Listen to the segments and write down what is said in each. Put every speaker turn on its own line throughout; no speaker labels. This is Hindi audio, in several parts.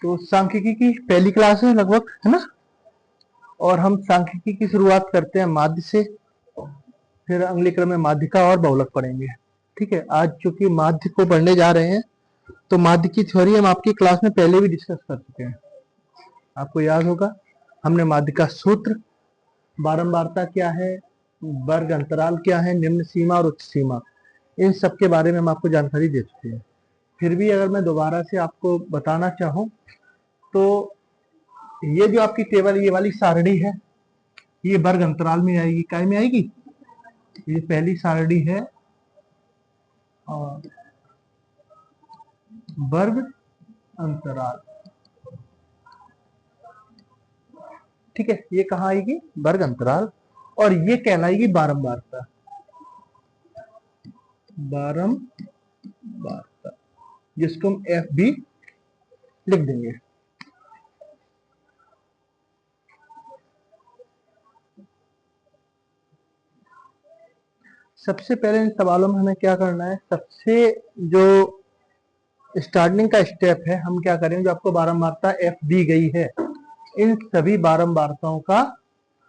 तो सांख्यिकी की पहली क्लास है लगभग, है ना। और हम सांख्यिकी की शुरुआत करते हैं माध्य से, फिर अगले क्रम में माध्यिका और बहुलक पढ़ेंगे। ठीक है, आज चूंकि माध्य को पढ़ने जा रहे हैं तो माध्य की थ्योरी हम आपकी क्लास में पहले भी डिस्कस कर चुके हैं। आपको याद होगा, हमने माध्य का सूत्र, बारंबारता क्या है, वर्ग अंतराल क्या है, निम्न सीमा और उच्च सीमा, इन सब के बारे में हम आपको जानकारी दे चुके हैं। फिर भी अगर मैं दोबारा से आपको बताना चाहूँ तो ये जो आपकी टेबल, ये वाली सारणी है, ये वर्ग अंतराल में आएगी। काय में आएगी? ये पहली सारणी है और वर्ग अंतराल। ठीक है, ये कहाँ आएगी? वर्ग अंतराल। और ये कहलाएगी बारंबारता। बारंबारता, जिसको हम एफ भी लिख देंगे। सबसे पहले इन सवालों में हमें क्या करना है, सबसे जो स्टार्टिंग का स्टेप है, हम क्या करेंगे, जो आपको बारंबारता एफ दी गई है, इन सभी बारंबारताओं का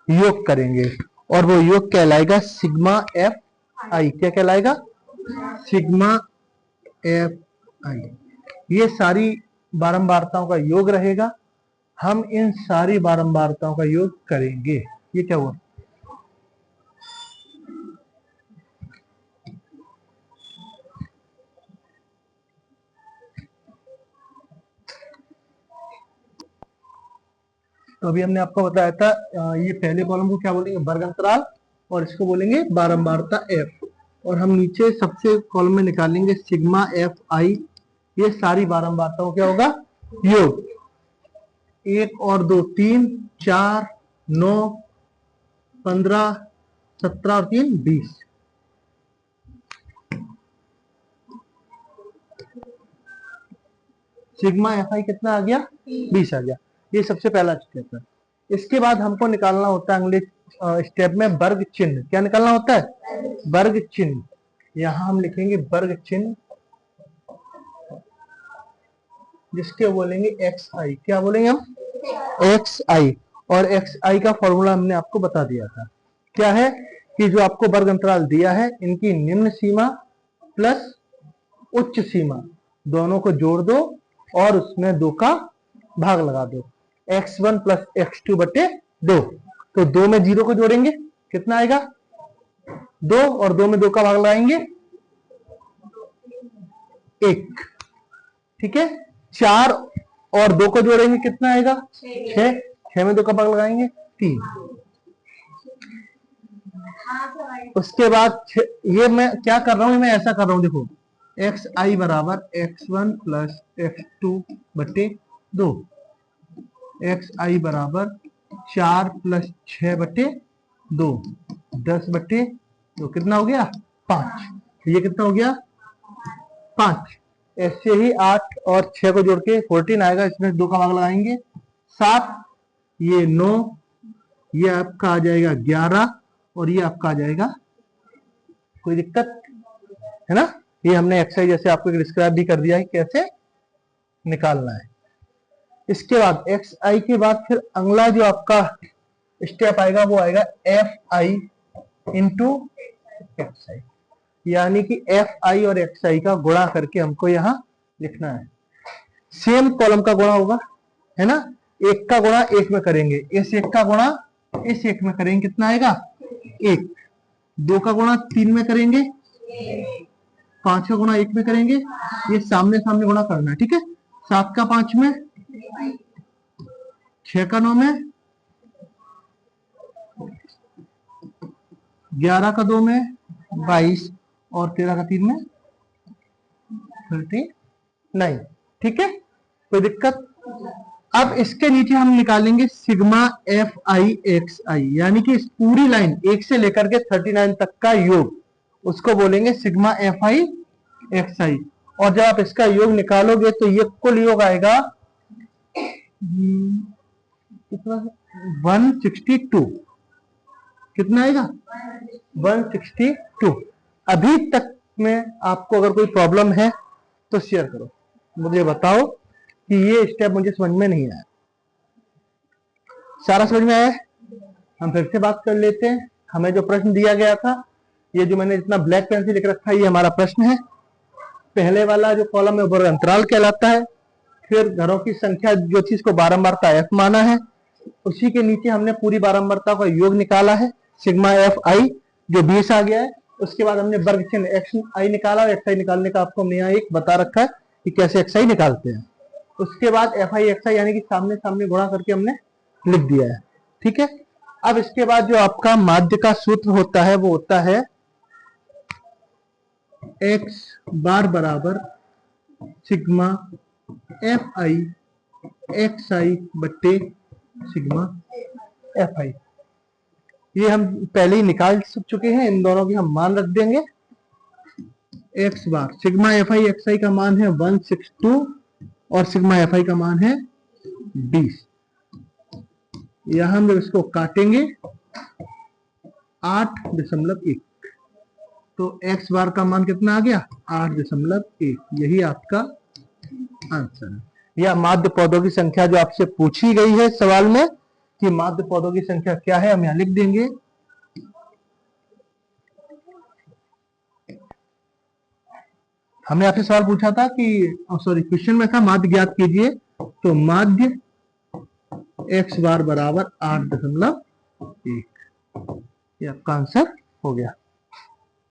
योग करेंगे और वो योग कहलाएगा सिग्मा एफ आई। क्या कहलाएगा? सिग्मा एफ आई। ये सारी बारंबारताओं का योग रहेगा। हम इन सारी बारंबारताओं का योग करेंगे। ये क्या हुआ? तो अभी हमने आपको बताया था, ये पहले कॉलम को क्या बोलेंगे? वर्ग अंतराल, और इसको बोलेंगे बारंबारता एफ। और हम नीचे सबसे कॉलम में निकालेंगे सिग्मा एफ आई। ये सारी बारंबारताओं क्या होगा? योग। 1 और 2 3, 4 9 15 17 और 3 20। सिग्मा एफ आई कितना आ गया? 20 आ गया। ये सबसे पहला स्टेप है। इसके बाद हमको निकालना होता है अगले स्टेप में वर्ग चिन्ह। क्या निकालना होता है? वर्ग चिन्ह। यहां हम लिखेंगे वर्ग चिन्ह, जिसके बोलेंगे एक्स आई। क्या बोलेंगे हम? एक्स आई। और एक्स आई का फॉर्मूला हमने आपको बता दिया था। क्या है कि जो आपको वर्ग अंतराल दिया है, इनकी निम्न सीमा प्लस उच्च सीमा दोनों को जोड़ दो और उसमें 2 का भाग लगा दो। x1 प्लस x2 बटे 2। तो 2 में 0 को जोड़ेंगे, कितना आएगा? 2, और 2 में 2 का भाग लगाएंगे 1। ठीक है, 4 और 2 को जोड़ेंगे, कितना आएगा? 6। 6 में 2 का भाग लगाएंगे 3। उसके बाद ये मैं क्या कर रहा हूं, मैं ऐसा कर रहा हूं, देखो, एक्स आई बराबर x1 प्लस x2 बटे 2। एक्स आई बराबर 4 प्लस 6 बटे 2, 10 बटे 2, कितना हो गया? 5। ये कितना हो गया? 5। ऐसे ही 8 और 6 को जोड़ के 14 आएगा, इसमें 2 का भाग लगाएंगे 7, ये 9, ये आपका आ जाएगा 11, और ये आपका आ जाएगा, कोई दिक्कत है ना? ये हमने एक्सरसाइज जैसे आपको डिस्क्राइब भी कर दिया है कैसे निकालना है। इसके बाद एक्स आई के बाद फिर अगला जो आपका स्टेप आएगा वो आएगा एफ आई इंटू एक्स आई, यानी कि एफ आई और एक्स आई का गुणा करके हमको यहां लिखना है। सेम कॉलम का गुणा होगा, है ना। एक का गुणा एक में करेंगे, इस एक का गुणा इस एक में करेंगे, कितना आएगा? 1। 2 का गुणा 3 में करेंगे, 5 का गुणा 1 में करेंगे, ये सामने सामने गुणा करना है। ठीक है, 7 का 5 में, 6 का 9 में, 11 का 2 में 22, और 13 का 3 में 39। ठीक है, कोई दिक्कत? अब इसके नीचे हम निकालेंगे सिग्मा एफ आई एक्स आई, यानी कि इस पूरी लाइन 1 से लेकर के 39 तक का योग, उसको बोलेंगे सिग्मा एफ आई एक्स आई। और जब आप इसका योग निकालोगे तो ये कुल योग आएगा कितना? 162। कितना आएगा? 162। अभी तक में आपको अगर कोई प्रॉब्लम है तो शेयर करो, मुझे बताओ कि ये स्टेप मुझे समझ में नहीं आया। सारा समझ में आया? हम फिर से बात कर लेते हैं। हमें जो प्रश्न दिया गया था, ये जो मैंने इतना ब्लैक पेन से लिख रखा है, ये हमारा प्रश्न है। पहले वाला जो कॉलम है वो अंतराल कहलाता है। फिर घरों की संख्या जो चीज को बारंबारता एफ माना है, उसी के नीचे हमने पूरी बारंबारता का योग निकाला है, सिग्मा एफ आई, जो 20 आ गया है। उसके बाद हमने वर्ग चिन्ह एक्स आई निकाला, और एक्स आई निकालने का आपको हमने यहाँ एक बता रखा है कि कैसे एक्स आई निकालते हैं। उसके बाद एफ आई एक्स आई यानी कि सामने सामने गुणा करके हमने लिख दिया है। ठीक है। अब इसके बाद जो आपका माध्य का सूत्र होता है वो होता है एक्स बार बराबर सिग्मा एफ आई एक्स आई बट्टे सिग्मा एफ आई। ये हम पहले ही निकाल चुके हैं, इन दोनों की हम मान रख देंगे। X bar sigma F I X I का मान है 162 और सिग्मा एफ आई का मान है 20। यहां हम जब इसको काटेंगे 8.1, तो एक्स बार का मान कितना आ गया? 8.1। यही आपका आंसर है। या माध्य पौधों की संख्या जो आपसे पूछी गई है सवाल में कि माध्य पौधों की संख्या क्या है, हम यहां लिख देंगे। हमने आपसे सवाल पूछा था कि सॉरी, क्वेश्चन में था माध्य ज्ञात कीजिए, तो माध्य एक्स बार बराबर 8.1, ये आपका आंसर हो गया।